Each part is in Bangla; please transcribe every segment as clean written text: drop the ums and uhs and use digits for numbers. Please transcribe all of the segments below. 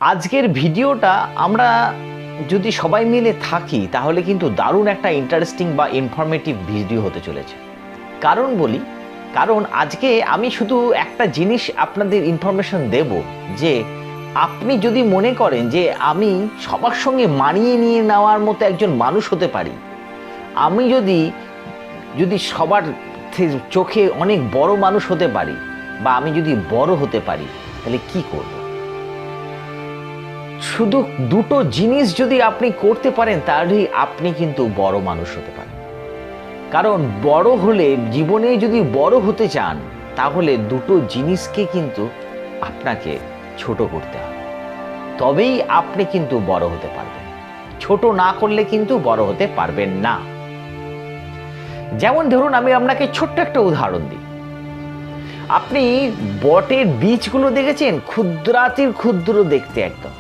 আজকের ভিডিওটা আমরা যদি সবাই মিলে থাকি তাহলে কিন্তু দারুণ একটা ইন্টারেস্টিং বা ইনফরমেটিভ ভিডিও হতে চলেছে। কারণ আজকে আমি শুধু একটা জিনিস আপনাদের ইনফরমেশন দেব যে আপনি যদি মনে করেন যে আমি সবার সঙ্গে মানিয়ে নিয়ে নেওয়ার মতো একজন মানুষ হতে পারি, আমি যদি সবার চোখে অনেক বড় মানুষ হতে পারি বা আমি যদি বড় হতে পারি, তাহলে কি করব? শুধু দুটো জিনিস যদি আপনি করতে পারেন তাহলেই আপনি কিন্তু বড় মানুষ হতে পারেন। কারণ বড় হলে, জীবনে যদি বড় হতে চান, তাহলে দুটো জিনিসকে কিন্তু আপনাকে ছোট করতে হবে, তবেই আপনি কিন্তু বড় হতে পারবেন। ছোট না করলে কিন্তু বড় হতে পারবেন না। যেমন ধরুন, আমি আপনাকে ছোট্ট একটা উদাহরণ দিই। আপনি বটের বীজগুলো দেখেছেন? ক্ষুদ্রাতির ক্ষুদ্র দেখতে, একদম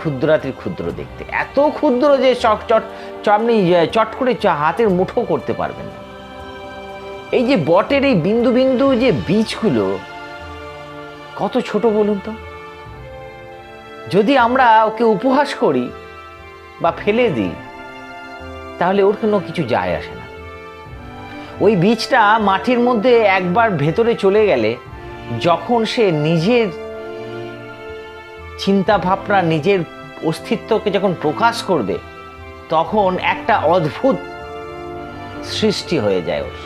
ক্ষুদ্রাতির ক্ষুদ্র দেখতে, এত ক্ষুদ্র যে আপনি চট করে হাতের মুঠো করতে পারবেন না। এই যে বটের এই বিন্দু বিন্দু যে বীজগুলো কত ছোট বলুন তো। যদি আমরা ওকে উপহাস করি বা ফেলে দিই, তাহলে ওর কোনো কিছু যায় আসে না। ওই বীজটা মাটির মধ্যে একবার ভেতরে চলে গেলে, যখন সে নিজের চিন্তা ভাবনা, নিজের অস্তিত্বকে যখন প্রকাশ করবে, তখন একটা অদ্ভুত সৃষ্টি হয়ে যায় ওর,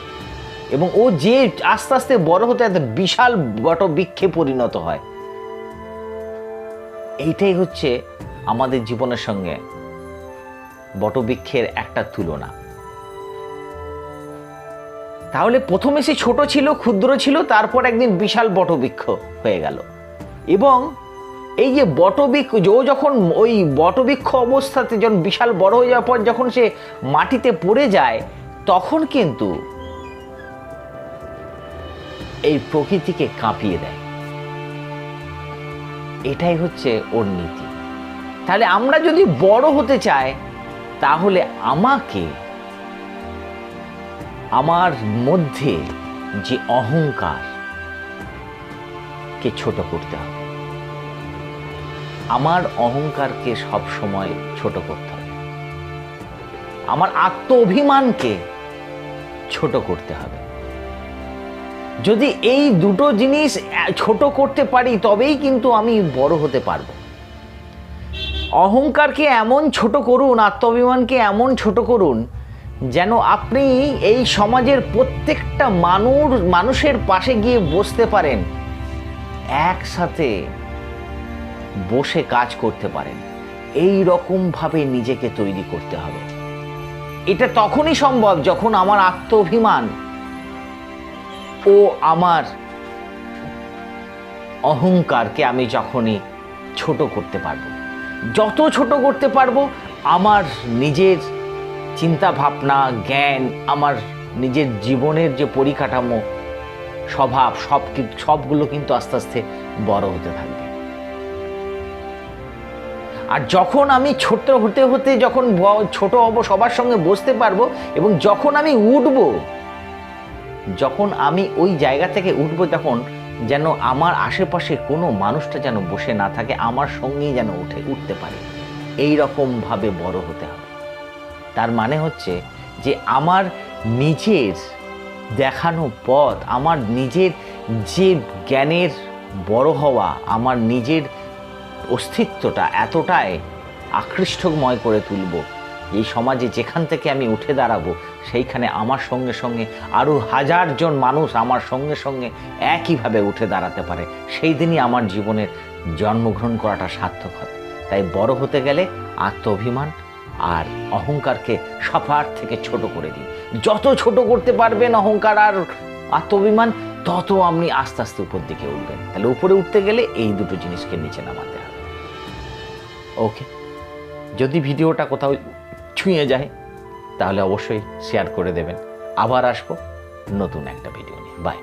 এবং ও যে আস্তে আস্তে বড় হতে একটা বিশাল বটবৃক্ষে পরিণত হয়। এইটাই হচ্ছে আমাদের জীবনের সঙ্গে বটবৃক্ষের একটা তুলনা। তাহলে প্রথমে সে ছোট ছিল, ক্ষুদ্র ছিল, তারপর একদিন বিশাল বটবৃক্ষ হয়ে গেল। এবং এই যে বটবৃক্ষ, ও যখন ওই বটবৃক্ষ অবস্থাতে যখন বিশাল বড় হয়ে যাওয়ার পর যখন সে মাটিতে পড়ে যায়, তখন কিন্তু এই প্রকৃতিকে কাঁপিয়ে দেয়। এটাই হচ্ছে ওর নীতি। তাহলে আমরা যদি বড় হতে চাই, তাহলে আমাকে আমার মধ্যে যে অহংকার কে ছোট করতে হবে। আমার অহংকারকে সব সময় ছোট করতে হবে। আমার আত্ম অভিমানকে ছোট করতে হবে। যদি এই দুটো জিনিস ছোট করতে পারি, তবেই কিন্তু আমি বড় হতে পারবো। অহংকারকে এমন ছোট করুন, আত্ম অভিমানকে এমন ছোট করুন, যেন আপনি এই সমাজের প্রত্যেকটা মানুষের পাশে গিয়ে বসতে পারেন, একসাথে বসে কাজ করতে পারেন। এই রকম ভাবে নিজেকে তৈরি করতে হবে। এটা তখনই সম্ভব যখন আমার আত্ম অভিমান ও আমার অহংকারকে আমি যখনই ছোট করতে পারবো। যত ছোট করতে পারবো, আমার নিজের চিন্তা ভাবনা, জ্ঞান, আমার নিজের জীবনের যে পরিকাঠামো, স্বভাব, সবগুলো কিন্তু আস্তে আস্তে বড় হতে থাকবে। আর যখন আমি ছোট হতে হতে যখন ছোট হব, সবার সঙ্গে বসতে পারবো, এবং যখন আমি উঠবো, যখন আমি ওই জায়গা থেকে উঠবো, তখন যেন আমার আশেপাশে কোনো মানুষটা যেন বসে না থাকে, আমার সঙ্গেই যেন উঠতে পারে। এই রকম ভাবে বড় হতে হবে। তার মানে হচ্ছে যে আমার নিজের দেখানো পথ, আমার নিজের যে জ্ঞানের বড় হওয়া, আমার নিজের অস্তিত্বটা এতটাই আকৃষ্টময় করে তুলব, এই সমাজে যেখান থেকে আমি উঠে দাঁড়াবো, সেইখানে আমার সঙ্গে সঙ্গে আরও হাজারজন মানুষ আমার সঙ্গে সঙ্গে একইভাবে উঠে দাঁড়াতে পারে। সেই দিনই আমার জীবনের জন্মগ্রহণ করাটা সার্থক হবে। তাই বড় হতে গেলে আত্ম অভিমান আর অহংকারকে সবার থেকে ছোট করে দিন। যত ছোট করতে পারবেন অহংকার আর আত্ম অভিমান, তত আপনি আস্তে আস্তে উপর দিকে উঠবেন। তাহলে উপরে উঠতে গেলে এই দুটো জিনিসকে নিচে নামাতে হবে। ওকে, যদি ভিডিওটা কোথাও ছুঁয়ে যায়, তাহলে অবশ্যই শেয়ার করে দেবেন। আবার আসবো নতুন একটা ভিডিও নিয়ে। বাই।